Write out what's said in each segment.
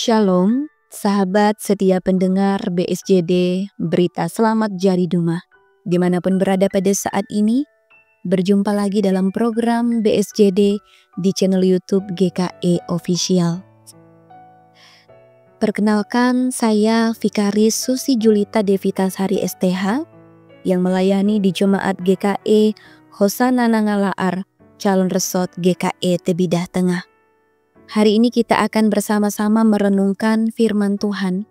Shalom, sahabat setia pendengar BSJD Berita Selamat Jari Dumah. Dimanapun berada pada saat ini, berjumpa lagi dalam program BSJD di channel YouTube GKE Official. Perkenalkan, saya Vikaris Susi Julita Devitasari STH yang melayani di Jemaat GKE Hosana Nangalaar, Calon Resort GKE Tebidah Tengah. Hari ini kita akan bersama-sama merenungkan firman Tuhan.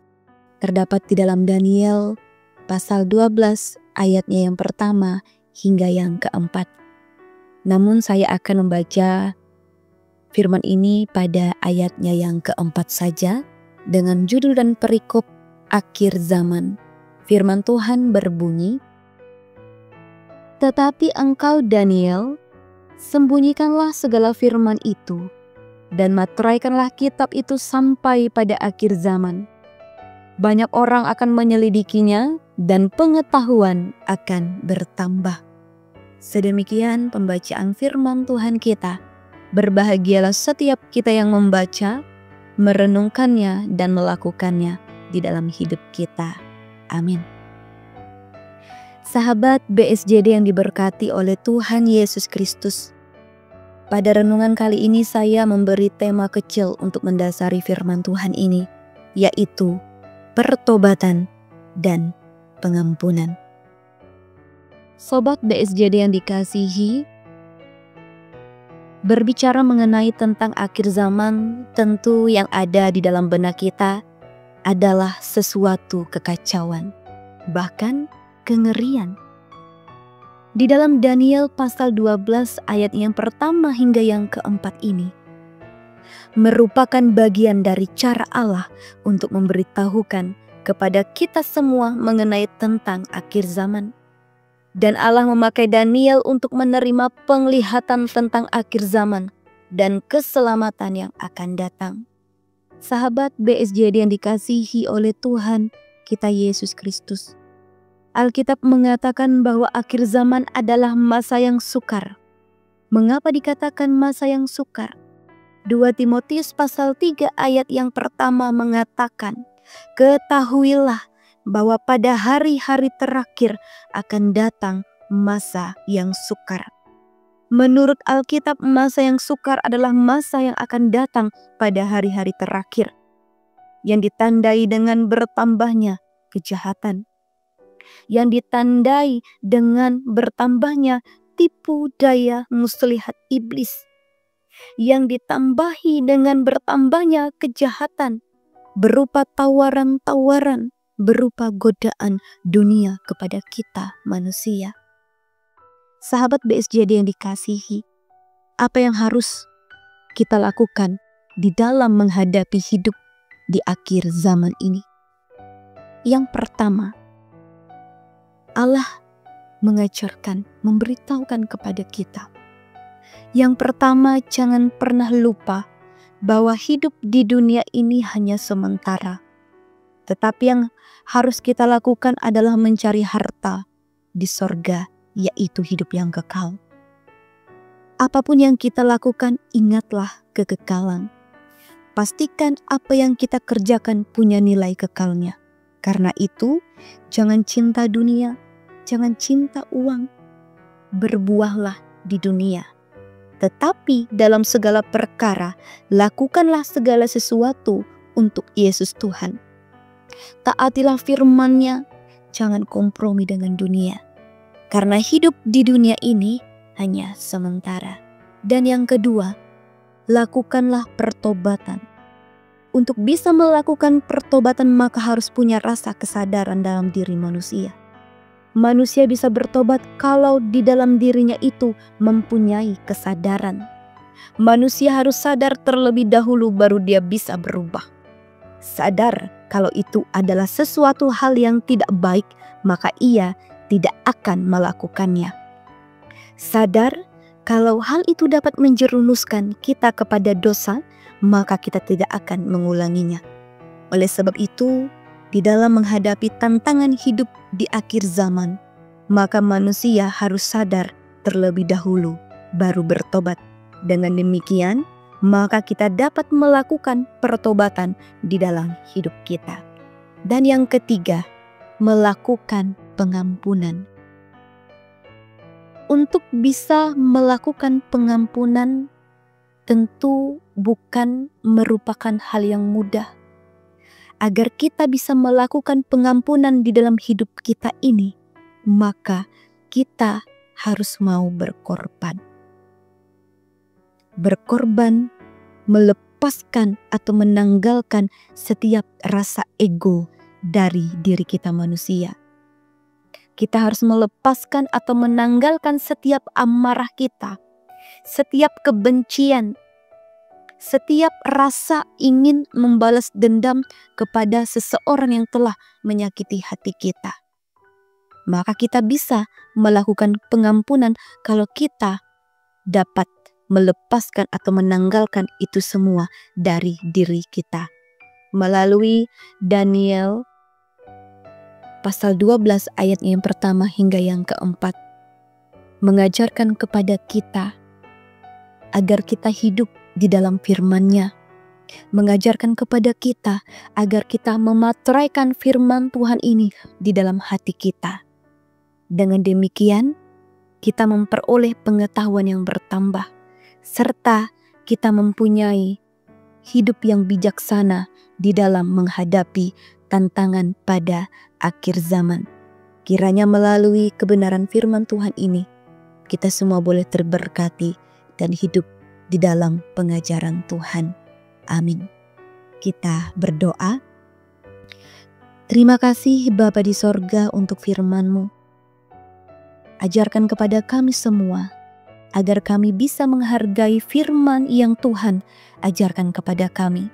Terdapat di dalam Daniel pasal 12 ayatnya yang pertama hingga yang keempat. Namun saya akan membaca firman ini pada ayatnya yang keempat saja dengan judul dan perikop akhir zaman. Firman Tuhan berbunyi, "Tetapi engkau Daniel, sembunyikanlah segala firman itu, dan materaikanlah kitab itu sampai pada akhir zaman. Banyak orang akan menyelidikinya dan pengetahuan akan bertambah." Sedemikian pembacaan firman Tuhan kita. Berbahagialah setiap kita yang membaca, merenungkannya dan melakukannya di dalam hidup kita. Amin. Sahabat BSJD yang diberkati oleh Tuhan Yesus Kristus, pada renungan kali ini saya memberi tema kecil untuk mendasari firman Tuhan ini, yaitu pertobatan dan pengampunan. Sobat BSJD yang dikasihi, berbicara mengenai tentang akhir zaman, tentu yang ada di dalam benak kita adalah sesuatu kekacauan, bahkan kengerian. Di dalam Daniel pasal 12 ayat yang pertama hingga yang keempat ini merupakan bagian dari cara Allah untuk memberitahukan kepada kita semua mengenai tentang akhir zaman. Dan Allah memakai Daniel untuk menerima penglihatan tentang akhir zaman dan keselamatan yang akan datang. Sahabat BSJD yang dikasihi oleh Tuhan kita Yesus Kristus, Alkitab mengatakan bahwa akhir zaman adalah masa yang sukar. Mengapa dikatakan masa yang sukar? 2 Timotius pasal 3 ayat yang pertama mengatakan, "Ketahuilah bahwa pada hari-hari terakhir akan datang masa yang sukar." Menurut Alkitab, masa yang sukar adalah masa yang akan datang pada hari-hari terakhir, yang ditandai dengan bertambahnya kejahatan, yang ditandai dengan bertambahnya tipu daya muslihat iblis, yang ditambahi dengan bertambahnya kejahatan berupa tawaran-tawaran, berupa godaan dunia kepada kita manusia. Sahabat BSJD yang dikasihi, apa yang harus kita lakukan di dalam menghadapi hidup di akhir zaman ini? Yang pertama, Allah mengajarkan, memberitahukan kepada kita. Yang pertama, jangan pernah lupa bahwa hidup di dunia ini hanya sementara. Tetapi yang harus kita lakukan adalah mencari harta di sorga, yaitu hidup yang kekal. Apapun yang kita lakukan, ingatlah kekekalan. Pastikan apa yang kita kerjakan punya nilai kekalnya. Karena itu, jangan cinta dunia, jangan cinta uang, berbuahlah di dunia. Tetapi dalam segala perkara, lakukanlah segala sesuatu untuk Yesus Tuhan. Taatilah firman-Nya, jangan kompromi dengan dunia. Karena hidup di dunia ini hanya sementara. Dan yang kedua, lakukanlah pertobatan. Untuk bisa melakukan pertobatan maka harus punya rasa kesadaran dalam diri manusia. Manusia bisa bertobat kalau di dalam dirinya itu mempunyai kesadaran. Manusia harus sadar terlebih dahulu baru dia bisa berubah. Sadar kalau itu adalah sesuatu hal yang tidak baik, maka ia tidak akan melakukannya. Sadar kalau hal itu dapat menjerumuskan kita kepada dosa, maka kita tidak akan mengulanginya. Oleh sebab itu, di dalam menghadapi tantangan hidup di akhir zaman, maka manusia harus sadar terlebih dahulu baru bertobat. Dengan demikian, maka kita dapat melakukan pertobatan di dalam hidup kita. Dan yang ketiga, melakukan pengampunan. Untuk bisa melakukan pengampunan tentu bukan merupakan hal yang mudah. Agar kita bisa melakukan pengampunan di dalam hidup kita ini, maka kita harus mau berkorban. Berkorban, melepaskan atau menanggalkan setiap rasa ego dari diri kita manusia. Kita harus melepaskan atau menanggalkan setiap amarah kita, setiap kebencian, setiap rasa ingin membalas dendam kepada seseorang yang telah menyakiti hati kita. Maka kita bisa melakukan pengampunan kalau kita dapat melepaskan atau menanggalkan itu semua dari diri kita. Melalui Daniel pasal 12 ayat yang pertama hingga yang keempat, mengajarkan kepada kita agar kita hidup di dalam firman-Nya, mengajarkan kepada kita agar kita memateraikan firman Tuhan ini di dalam hati kita. Dengan demikian, kita memperoleh pengetahuan yang bertambah, serta kita mempunyai hidup yang bijaksana di dalam menghadapi tantangan pada akhir zaman. Kiranya melalui kebenaran firman Tuhan ini, kita semua boleh terberkati dan hidup di dalam pengajaran Tuhan. Amin. Kita berdoa. Terima kasih Bapa di sorga untuk firman-Mu. Ajarkan kepada kami semua agar kami bisa menghargai firman yang Tuhan ajarkan kepada kami,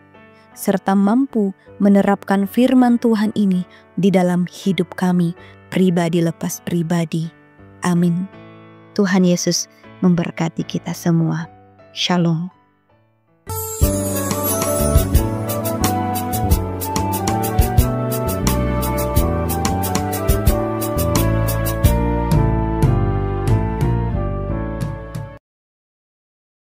serta mampu menerapkan firman Tuhan ini di dalam hidup kami pribadi lepas pribadi. Amin. Tuhan Yesus memberkati kita semua. Shalom.